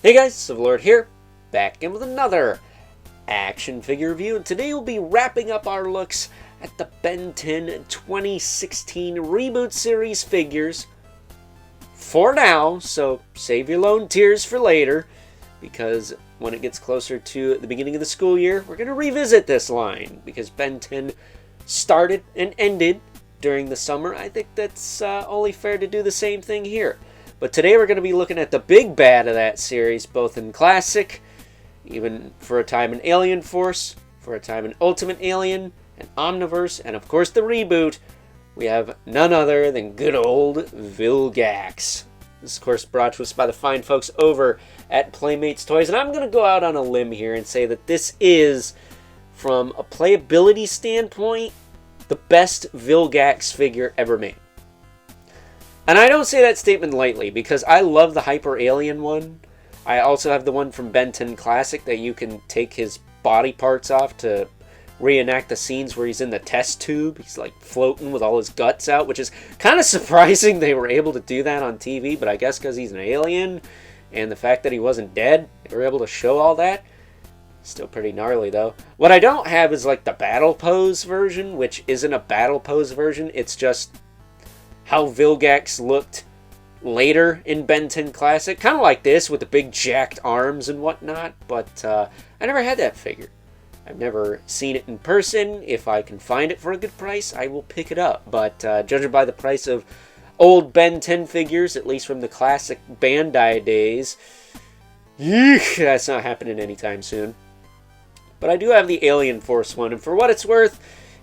Hey guys, Civilord here, back in with another action figure review, and today we'll be wrapping up our looks at the Ben 10 2016 Reboot series figures for now, so save your lone tears for later, because when it gets closer to the beginning of the school year, we're going to revisit this line, because Ben 10 started and ended during the summer. I think that's only fair to do the same thing here. But today we're going to be looking at the big bad of that series, both in Classic, even for a time in Alien Force, for a time in Ultimate Alien, and Omniverse, and of course the reboot. We have none other than good old Vilgax. This is, of course, brought to us by the fine folks over at Playmates Toys, and I'm going to go out on a limb here and say that this is, from a playability standpoint, the best Vilgax figure ever made. And I don't say that statement lightly, because I love the Hyper Alien one. I also have the one from Ben 10 Classic that you can take his body parts off to reenact the scenes where he's in the test tube. He's like floating with all his guts out, which is kind of surprising they were able to do that on TV, but I guess because he's an alien and the fact that he wasn't dead, they were able to show all that. Still pretty gnarly though. What I don't have is like the battle pose version, which isn't a battle pose version, it's just how Vilgax looked later in Ben 10 Classic. Kind of like this, with the big jacked arms and whatnot, but I never had that figure. I've never seen it in person. If I can find it for a good price, I will pick it up. But judging by the price of old Ben 10 figures, at least from the classic Bandai days, that's not happening anytime soon. But I do have the Alien Force one, and for what it's worth,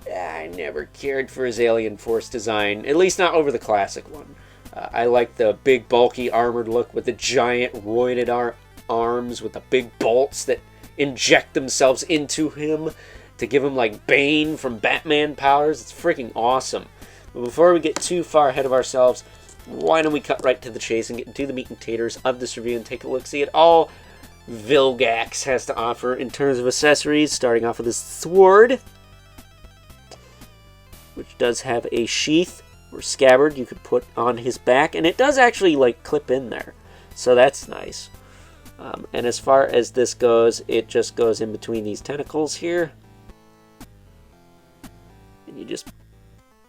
I never cared for his Alien Force design, at least not over the classic one. I like the big, bulky, armored look with the giant, roided arms with the big bolts that inject themselves into him to give him like Bane from Batman powers. It's freaking awesome. But before we get too far ahead of ourselves, why don't we cut right to the chase and get into the meat and taters of this review and take a look-see at all Vilgax has to offer in terms of accessories, starting off with his sword, which does have a sheath or scabbard you could put on his back, and it does actually like clip in there, so that's nice. And as far as this goes, it just goes in between these tentacles here, and you just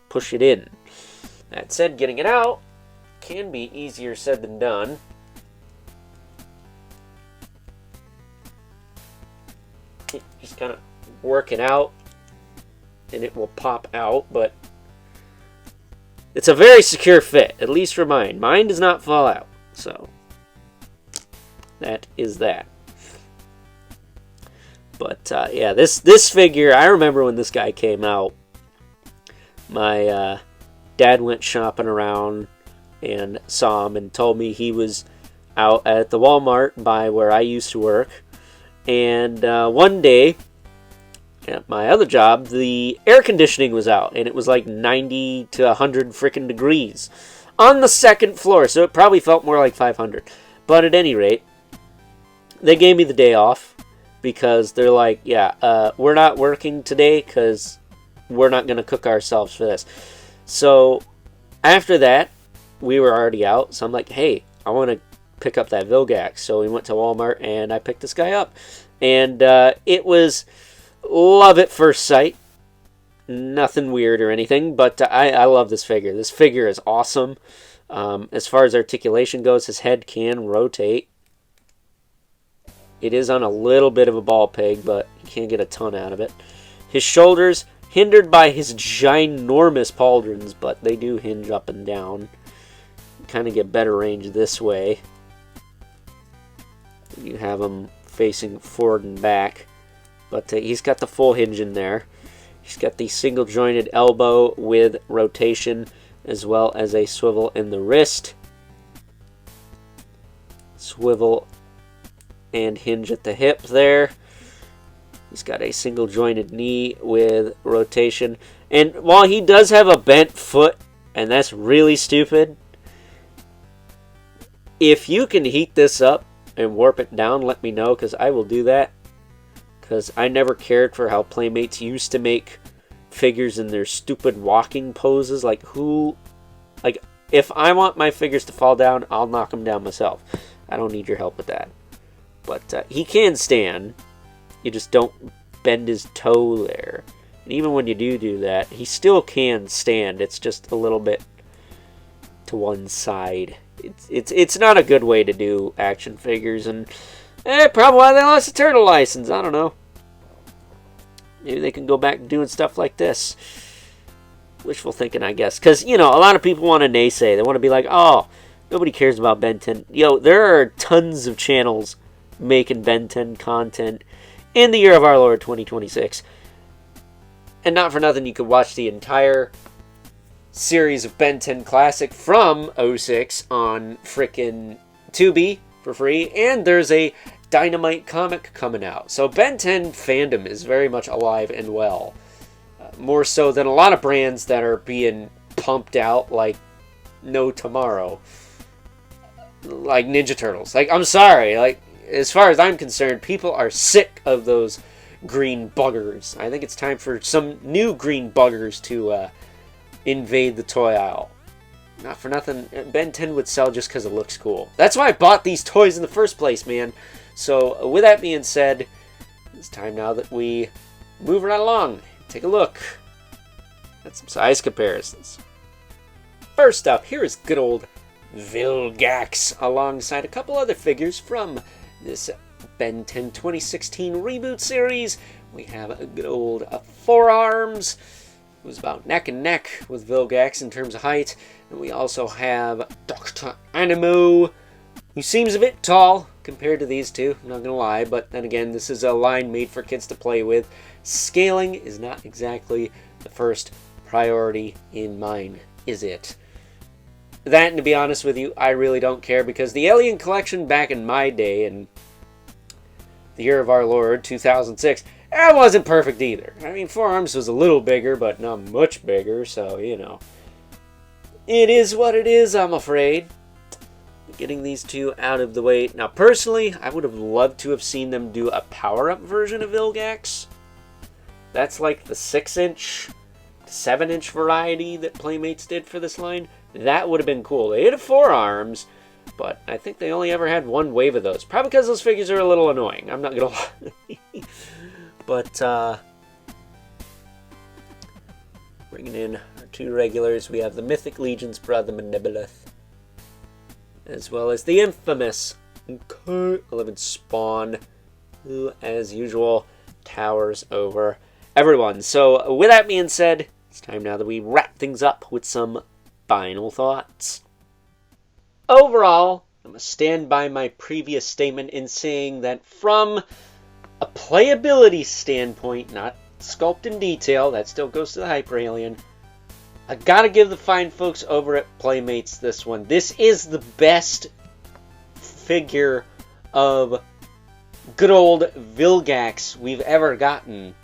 push it in. That said, getting it out can be easier said than done. Just kind of work it out and it will pop out, but it's a very secure fit, at least for mine. Mine does not fall out, so that is that. But yeah, this figure, I remember when this guy came out, my dad went shopping around and saw him and told me he was out at the Walmart by where I used to work, and one day at my other job, the air conditioning was out, and it was like 90 to 100 freaking degrees on the second floor, so it probably felt more like 500. But at any rate, they gave me the day off because they're like, yeah, we're not working today because we're not going to cook ourselves for this. So after that, we were already out, so I'm like, hey, I want to pick up that Vilgax. So we went to Walmart, and I picked this guy up, and it was love at first sight. Nothing weird or anything, but I love this figure. This figure is awesome. As far as articulation goes, his head can rotate. It is on a little bit of a ball peg, but you can't get a ton out of it. His shoulders, hindered by his ginormous pauldrons, but they do hinge up and down. Kind of get better range this way. You have him facing forward and back. But he's got the full hinge in there. He's got the single jointed elbow with rotation, as well as a swivel in the wrist. Swivel and hinge at the hip there. He's got a single jointed knee with rotation. And while he does have a bent foot, and that's really stupid, if you can heat this up and warp it down, let me know, because I will do that. Because I never cared for how Playmates used to make figures in their stupid walking poses. Like, if I want my figures to fall down, I'll knock them down myself. I don't need your help with that. But he can stand. You just don't bend his toe there. And even when you do that, he still can stand. It's just a little bit to one side. It's not a good way to do action figures, and probably why they lost the turtle license. I don't know. Maybe they can go back to doing stuff like this. Wishful thinking, I guess. Because, a lot of people want to naysay. They want to be like, oh, nobody cares about Ben 10. There are tons of channels making Ben 10 content in the year of our Lord 2026. And not for nothing, you could watch the entire series of Ben 10 Classic from 06 on frickin' Tubi for free. And there's a Dynamite comic coming out. So Ben 10 fandom is very much alive and well. More so than a lot of brands that are being pumped out like no tomorrow. Like Ninja Turtles. Like, I'm sorry. Like, as far as I'm concerned, people are sick of those green buggers. I think it's time for some new green buggers to invade the toy aisle. Not for nothing, Ben 10 would sell just because it looks cool. That's why I bought these toys in the first place, man. So, with that being said, it's time now that we move right along. Take a look at some size comparisons. First up, here is good old Vilgax, alongside a couple other figures from this Ben 10 2016 Reboot series. We have a good old Forearms, who's about neck and neck with Vilgax in terms of height. And we also have Dr. Animo, who seems a bit tall compared to these two, I'm not gonna lie, but then again, this is a line made for kids to play with. Scaling is not exactly the first priority in mine, is it? That, and to be honest with you, I really don't care, because the Alien collection back in my day, in the year of our Lord, 2006, that wasn't perfect either. I mean, Forearms was a little bigger, but not much bigger, so, it is what it is, I'm afraid. Getting these two out of the way. Now, personally, I would have loved to have seen them do a power-up version of Vilgax. That's like the 6-inch, 7-inch variety that Playmates did for this line. That would have been cool. They had Forearms, but I think they only ever had one wave of those. Probably because those figures are a little annoying. I'm not going to lie. But, bringing in our two regulars, we have the Mythic Legion's brother, Manibulith, as well as the infamous 11 Spawn, who, as usual, towers over everyone. So, with that being said, it's time now that we wrap things up with some final thoughts. Overall, I'm going to stand by my previous statement in saying that from a playability standpoint, not sculpt in detail, that still goes to the Hyper Alien, I gotta give the fine folks over at Playmates this one. This is the best figure of good old Vilgax we've ever gotten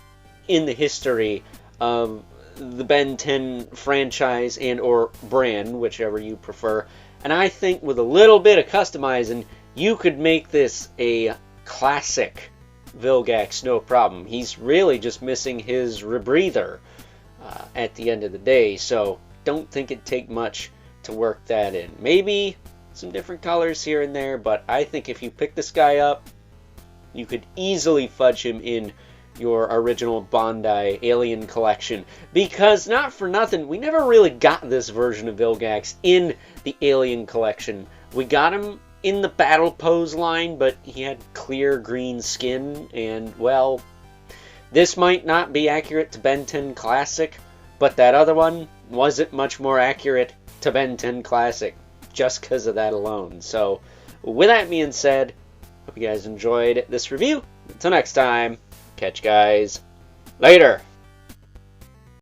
in the history of the Ben 10 franchise and or brand, whichever you prefer. And I think with a little bit of customizing, you could make this a classic Vilgax, no problem. He's really just missing his rebreather at the end of the day, so don't think it'd take much to work that in. Maybe some different colors here and there, but I think if you pick this guy up, you could easily fudge him in your original Bandai Alien collection, because not for nothing, we never really got this version of Vilgax in the Alien collection. We got him in the Battle Pose line, but he had clear green skin, and well, this might not be accurate to Ben 10 Classic, but that other one wasn't much more accurate to Ben 10 Classic, just because of that alone. So, with that being said, hope you guys enjoyed this review. Until next time, catch you guys later.